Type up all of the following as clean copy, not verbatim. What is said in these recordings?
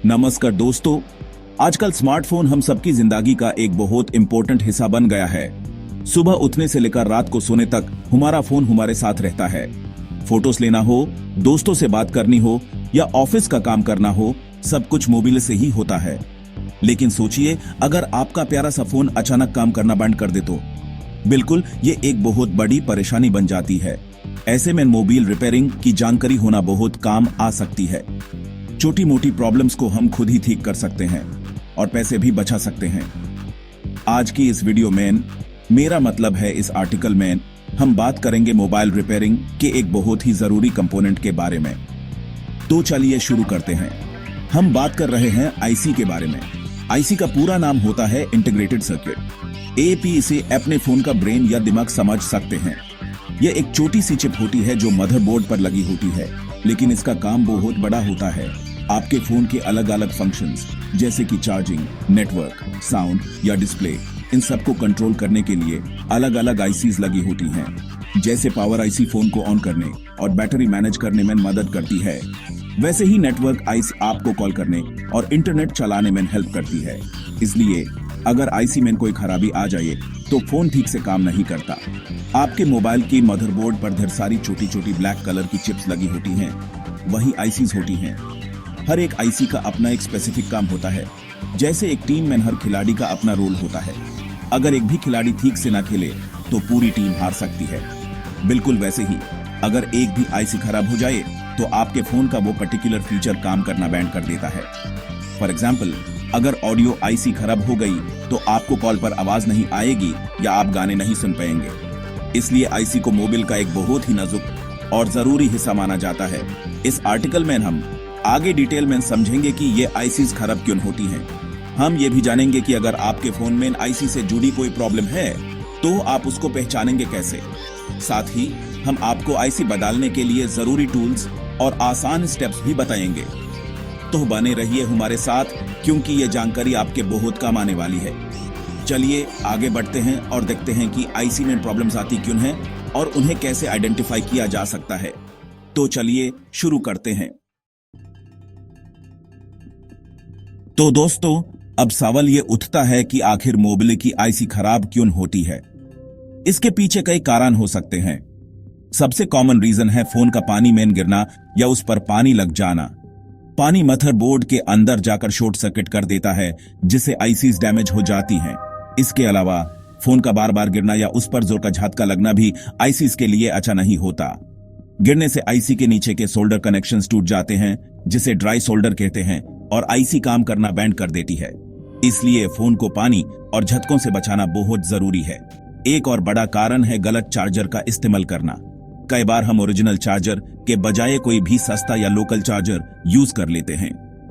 नमस्कार दोस्तों, आजकल स्मार्टफोन हम सबकी जिंदगी का एक बहुत इंपॉर्टेंट हिस्सा बन गया है। सुबह उठने से लेकर रात को सोने तक हमारा फोन हमारे साथ रहता है। फोटोज लेना हो, दोस्तों से बात करनी हो या ऑफिस का काम करना हो, सब कुछ मोबाइल से ही होता है। लेकिन सोचिए, अगर आपका प्यारा सा फोन अचानक काम करना बंद कर दे तो बिल्कुल ये एक बहुत बड़ी परेशानी बन जाती है। ऐसे में मोबाइल रिपेयरिंग की जानकारी होना बहुत काम आ सकती है। छोटी मोटी प्रॉब्लम्स को हम खुद ही ठीक कर सकते हैं और पैसे भी बचा सकते हैं। आज की इस वीडियो में, मेरा मतलब है इस आर्टिकल में, हम बात करेंगे मोबाइल रिपेयरिंग के एक बहुत ही जरूरी कंपोनेंट के बारे में। तो चलिए शुरू करते हैं। हम बात कर रहे हैं आईसी के बारे में। आईसी का पूरा नाम होता है इंटीग्रेटेड सर्किट। एपी इसे अपने फोन का ब्रेन या दिमाग समझ सकते हैं। यह एक छोटी सी चिप होती है जो मदरबोर्ड पर लगी होती है, लेकिन इसका काम बहुत बड़ा होता है। आपके फोन के अलग अलग फंक्शंस जैसे कि चार्जिंग, नेटवर्क, साउंड या डिस्प्ले, इन सबको कंट्रोल करने के लिए अलग अलग आईसीज लगी होती हैं। जैसे पावर आईसी फोन को ऑन करने और बैटरी मैनेज करने में मदद करती है, वैसे ही नेटवर्क आईसी आपको कॉल करने और इंटरनेट चलाने में हेल्प करती है। इसलिए अगर आईसी में कोई खराबी आ जाए तो फोन ठीक से काम नहीं करता। आपके मोबाइल की मदरबोर्ड पर ढेर सारी छोटी छोटी ब्लैक कलर की चिप्स लगी होती हैं, वही आईसीज होती हैं। हर एक आईसी का अपना एक स्पेसिफिक काम होता है। जैसे एक टीम में हर खिलाड़ी का अपना रोल होता है। अगर एक भी खिलाड़ी ठीक से ना खेले तो पूरी टीम हार सकती है। बिल्कुल वैसे ही अगर एक भी आईसी खराब हो जाए तो आपके फोन का वो पर्टिकुलर फीचर काम करना बैंड कर देता है। फॉर एग्जाम्पल, अगर ऑडियो आईसी खराब हो गई तो आपको कॉल पर आवाज नहीं आएगी या आप गाने नहीं सुन पाएंगे। इसलिए आईसी को मोबाइल का एक बहुत ही नाजुक और जरूरी हिस्सा माना जाता है। इस आर्टिकल में हम आगे डिटेल में समझेंगे कि ये आईसीज खराब क्यों होती हैं। हम ये भी जानेंगे कि अगर आपके फोन में आईसी से जुड़ी कोई प्रॉब्लम है तो आप उसको पहचानेंगे कैसे। साथ ही हम आपको आईसी बदलने के लिए जरूरी टूल्स और आसान स्टेप्स भी बताएंगे। तो बने रहिए हमारे साथ, क्योंकि ये जानकारी आपके बहुत काम आने वाली है। चलिए आगे बढ़ते हैं और देखते हैं कि आईसी में प्रॉब्लम्स आती क्यों हैं और उन्हें कैसे आइडेंटिफाई किया जा सकता है। तो चलिए शुरू करते हैं। तो दोस्तों, अब सवाल ये उठता है कि आखिर मोबाइल की आईसी खराब क्यों होती है। इसके पीछे कई कारण हो सकते हैं। सबसे कॉमन रीजन है फोन का पानी में गिरना या उस पर पानी लग जाना। पानी मदरबोर्ड के अंदर जाकर शॉर्ट सर्किट कर देता है, जिससे आईसीज डैमेज हो जाती हैं। इसके अलावा फोन का बार बार गिरना या उस पर जोर का झटका लगना भी आईसीज के लिए अच्छा नहीं होता। गिरने से आईसी के नीचे के सोल्डर कनेक्शंस टूट जाते हैं, जिसे ड्राई सोल्डर कहते हैं, और आईसी काम करना बैंड कर देती है। इसलिए फोन को पानी और झटकों से बचाना बहुत जरूरी है। एक और बड़ा कारण है गलत चार्जर का इस्तेमाल करना। कई बार हम ओरिजिनल चार्जर के बजाय कोई भी सस्ता या लोकल चार्जर यूज कर लेते हैं।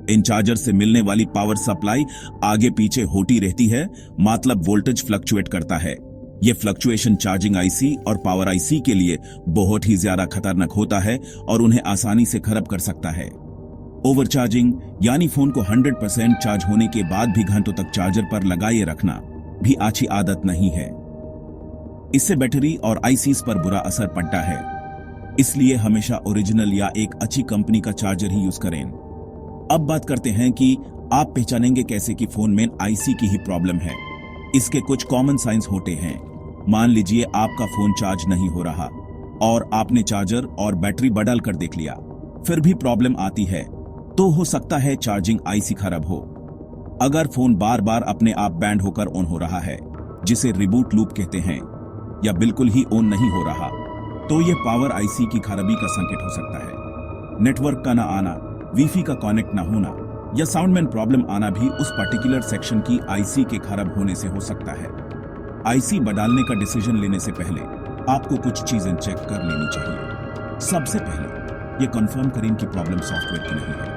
इन चार्जर से मिलने वाली पावर सप्लाई आगे पीछे होती रहती है, मतलब वोल्टेज फ्लक्चुएट करता है। ये फ्लक्चुएशन चार्जिंग आईसी और पावर आईसी के लिए बहुत ही ज्यादा खतरनाक होता है और उन्हें आसानी से खराब कर सकता है। ओवरचार्जिंग यानी फोन को 100% चार्ज होने के बाद भी घंटों तक चार्जर पर लगाए रखना भी अच्छी आदत नहीं है। इससे बैटरी और आईसीज पर बुरा असर पड़ता है। इसलिए हमेशा ओरिजिनल या एक अच्छी कंपनी का चार्जर ही यूज करें। अब बात करते हैं कि आप पहचानेंगे कैसे कि फोन में आईसी की ही प्रॉब्लम है। इसके कुछ कॉमन साइंस होते हैं। मान लीजिए आपका फोन चार्ज नहीं हो रहा और आपने चार्जर और बैटरी बदल कर देख लिया, फिर भी प्रॉब्लम आती है, तो हो सकता है चार्जिंग आईसी खराब हो। अगर फोन बार बार अपने आप बैंड होकर ऑन हो रहा है, जिसे रिबूट लूप कहते हैं, या बिल्कुल ही ऑन नहीं हो रहा, तो यह पावर आईसी की खराबी का संकेत हो सकता है। नेटवर्क का ना आना, वाईफाई का कनेक्ट ना होना या साउंड में प्रॉब्लम आना भी उस पर्टिकुलर सेक्शन की आईसी के खराब होने से हो सकता है। आईसी बदलने का डिसीजन लेने से पहले आपको कुछ चीजें चेक कर लेनी चाहिए। सबसे पहले ये कंफर्म करें कि प्रॉब्लम सॉफ्टवेयर की नहीं है।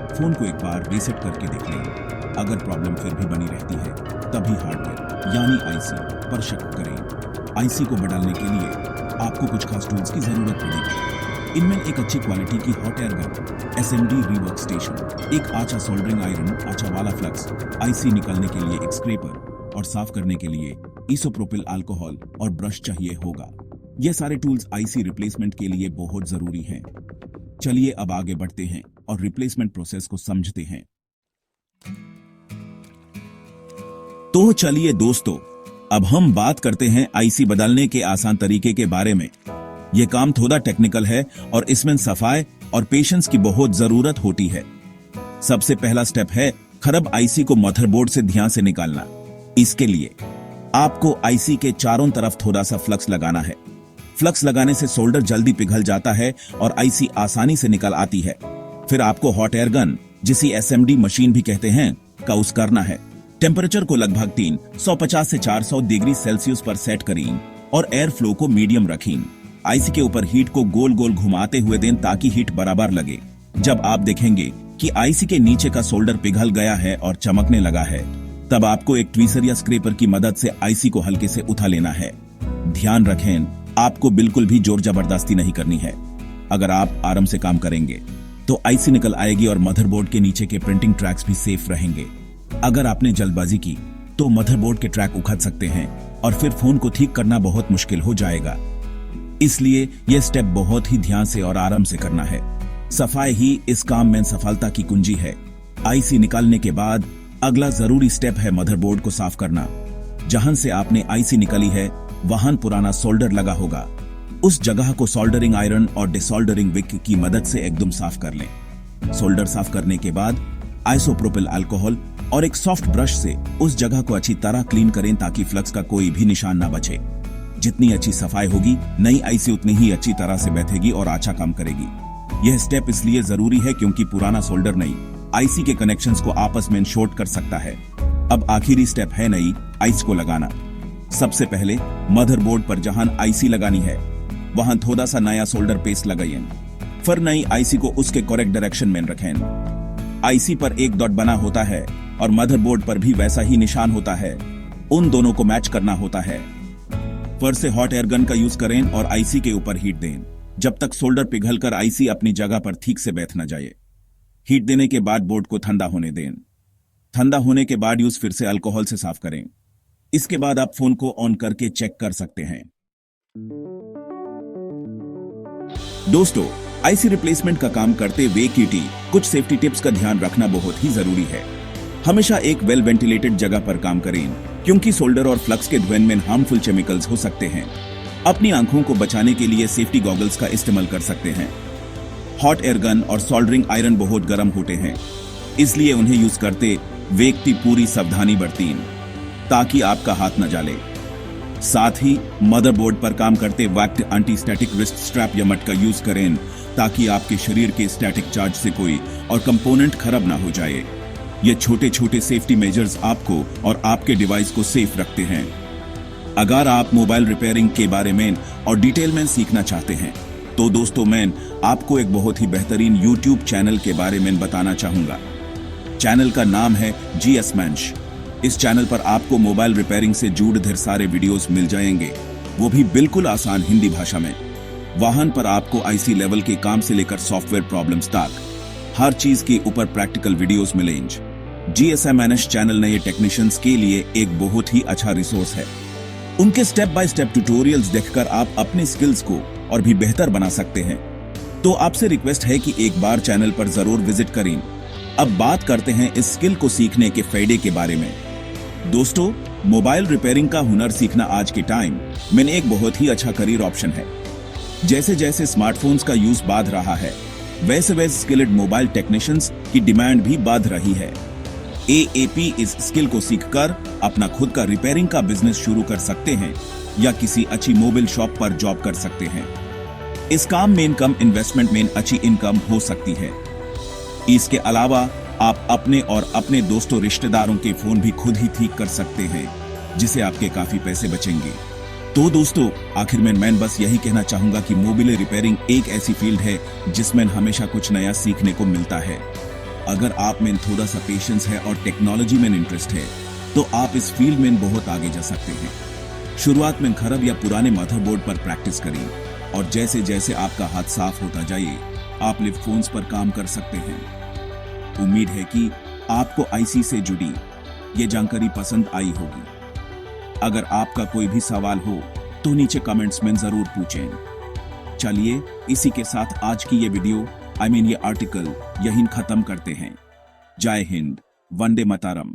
फोन को एक बार रीसेट करके देख लें। अगर प्रॉब्लम फिर भी बनी रहती है, तभी हार्डवेयर यानी आईसी पर शक करें। आईसी को बदलने के लिए आपको कुछ खास टूल्स की जरूरत पड़ेगी। इनमें एक अच्छी क्वालिटी की hot air gun, SMD rework station, एक अच्छा सोल्डरिंग आयरन, अच्छा वाला फ्लक्स, आईसी निकालने के लिए एक स्क्रैपर और साफ करने के लिए इसोप्रोपिल अल्कोहल और ब्रश चाहिए होगा। ये सारे टूल्स आईसी रिप्लेसमेंट के लिए बहुत जरूरी हैं। चलिए अब आगे बढ़ते हैं और रिप्लेसमेंट प्रोसेस को समझते हैं। तो चलिए दोस्तों, अब हम बात करते हैं आईसी बदलने के आसान तरीके के बारे में। यह काम थोड़ा टेक्निकल है और इसमें सफाई और पेशेंस की बहुत जरूरत होती है। सबसे पहला स्टेप है खराब आईसी को मदरबोर्ड से ध्यान से निकालना। इसके लिए आपको आईसी के चारों तरफ थोड़ा सा फ्लक्स लगाना है। फ्लक्स लगाने से सोल्डर जल्दी पिघल जाता है और आईसी आसानी से निकल आती है। फिर आपको हॉट एयर गन, जिसे एसएमडी मशीन भी कहते हैं, का यूज करना है। टेम्परेचर को लगभग 350 से 400 डिग्री सेल्सियस पर सेट करें और एयर फ्लो को मीडियम रखें। आईसी के ऊपर हीट को गोल गोल घुमाते हुए दें ताकि हीट बराबर लगे। जब आप देखेंगे कि आईसी के नीचे का सोल्डर पिघल गया है और चमकने लगा है, तब आपको एक ट्वीजर या स्क्रैपर की मदद से आईसी को हल्के से उठा लेना है। ध्यान रखें, आपको बिल्कुल भी जोर जबरदस्ती नहीं करनी है। अगर आप आराम से काम करेंगे तो आईसी निकल आएगी और मदरबोर्ड के नीचे के प्रिंटिंग ट्रैक्स भी सेफ रहेंगे। अगर आपने जल्दबाजी की तो मदरबोर्ड के ट्रैक उखड़ सकते हैं और फिर फोन को ठीक करना बहुत मुश्किल हो जाएगा। इसलिए यह स्टेप बहुत ही ध्यान से और आराम से करना है। सफाई ही इस काम में सफलता की कुंजी है। आईसी निकालने के बाद अगला जरूरी स्टेप है मदरबोर्ड को साफ करना। जहां से आपने आईसी निकाली है वहां पुराना सोल्डर लगा होगा। उस जगह को सोल्डरिंग आयरन और डिसोल्डरिंग विक की मदद से एकदम साफ कर लें। सोल्डर साफ करने के बाद आइसोप्रोपिल अल्कोहल और एक सॉफ्ट ब्रश से उस जगह को अच्छी तरह क्लीन करें ताकि फ्लक्स का कोई भी निशान ना बचे। जितनी अच्छी सफाई होगी, नई आईसी उतनी ही अच्छी तरह से बैठेगी और अच्छा काम करेगी। यह स्टेप इसलिए जरूरी है क्योंकि पुराना सोल्डर नई आईसी के कनेक्शंस को आपस में शॉर्ट कर सकता है। अब आखिरी स्टेप है नई आईसी को लगाना। सबसे पहले मदरबोर्ड पर जहां आईसी लगानी है वहां थोड़ा सा नया सोल्डर पेस्ट लगाइए। फिर नई आईसी को उसके करेक्ट डायरेक्शन में रखें। आईसी पर एक डॉट बना होता है और मदरबोर्ड पर भी वैसा ही निशान होता है। उन दोनों को मैच करना होता है। फिर से हॉट एयर गन का यूज करें और आईसी के ऊपर हीट दें जब तक सोल्डर पिघलकर आईसी अपनी जगह पर ठीक से बैठ न जाए। हीट देने के बाद बोर्ड को ठंडा होने दें। ठंडा होने के बाद यूज फिर से अल्कोहल से साफ करें। इसके बाद आप फोन को ऑन करके चेक कर सकते हैं। दोस्तों, आईसी रिप्लेसमेंट का काम करते हुए कुछ सेफ्टी टिप्स का ध्यान रखना बहुत ही जरूरी है। हमेशा एक वेल वेंटिलेटेड जगह पर काम करें क्योंकि सोल्डर और फ्लक्स के धुएं में हार्मफुल केमिकल्स हो सकते हैं। अपनी आंखों को बचाने के लिए सेफ्टी गॉगल्स का इस्तेमाल कर सकते हैं। हॉट एयर गन और सोल्डरिंग आयरन बहुत गर्म होते हैं, इसलिए उन्हें यूज करते व्यक्ति पूरी सावधानी बरतें ताकि आपका हाथ न जले। साथ ही मदरबोर्ड पर काम करते वक्त एंटी स्टैटिक रिस्ट स्ट्रैप या मट का यूज करें ताकि आपके शरीर के स्टैटिक चार्ज से कोई और कंपोनेंट खराब ना हो जाए। ये छोटे छोटे सेफ्टी मेजर्स आपको और आपके डिवाइस को सेफ रखते हैं। अगर आप मोबाइल रिपेयरिंग के बारे में और डिटेल में सीखना चाहते हैं तो दोस्तों, मैं आपको एक बहुत ही बेहतरीन YouTube चैनल के बारे में बताना चाहूंगा। चैनल का नाम है GS Mensch। इस चैनल पर आपको मोबाइल रिपेयरिंग से जुड़े ढेर सारे वीडियोस मिल जाएंगे, वो भी बिल्कुल आसान हिंदी भाषा में। वहां पर आपको आईसी लेवल के काम से लेकर सॉफ्टवेयर प्रॉब्लम्स तक हर चीज के ऊपर प्रैक्टिकल वीडियोस मिलेंगे। GS Mensch चैनल नए टेक्नीशियंस के लिए एक बहुत ही अच्छा रिसोर्स है। उनके स्टेप बाय स्टेप ट्यूटोरियल्स देखकर आप अपने स्किल्स को और भी बेहतर बना सकते हैं। तो आपसे रिक्वेस्ट है कि एक बार चैनल पर जरूर विजिट करें। अब बात करते हैं इस स्किल को सीखने के फायदे के बारे में। दोस्तों, मोबाइल रिपेयरिंग का हुनर सीखना आज के टाइम में एक बहुत ही अच्छा करियर ऑप्शन है। जैसे जैसे स्मार्टफोन्स का यूज बढ़ रहा है, वैसे वैसे स्किल्ड मोबाइल टेक्नीशियंस की डिमांड भी बढ़ रही है। AAP इस स्किल को सीखकर अपना खुद का रिपेयरिंग का बिजनेस शुरू कर सकते हैं या किसी अच्छी मोबाइल शॉप पर जॉब कर सकते हैं। इस काम में इनकम इन्वेस्टमेंट में अच्छी इनकम हो सकती है। इसके अलावा आप अपने और अपने दोस्तों रिश्तेदारों के फोन भी खुद ही ठीक कर सकते हैं, जिससे आपके काफी पैसे बचेंगे। तो दोस्तों, आखिर में मैं बस यही कहना चाहूंगा कि मोबाइल रिपेयरिंग एक ऐसी फील्ड है जिसमें हमेशा कुछ नया सीखने को मिलता है। अगर आप में थोड़ा सा पेशेंस है और टेक्नोलॉजी में इंटरेस्ट है तो आप इस फील्ड में बहुत आगे जा सकते हैं। शुरुआत में खराब या पुराने मदरबोर्ड पर प्रैक्टिस करें और जैसे जैसे आपका हाथ साफ होता जाए आप लिफ्ट फोन्स पर काम कर सकते हैं। उम्मीद है कि आपको आईसी से जुड़ी ये जानकारी पसंद आई होगी। अगर आपका कोई भी सवाल हो तो नीचे कमेंट्स में जरूर पूछें। चलिए, इसी के साथ आज की ये वीडियो ये आर्टिकल यहीं खत्म करते हैं। जय हिंद, वंदे मातरम।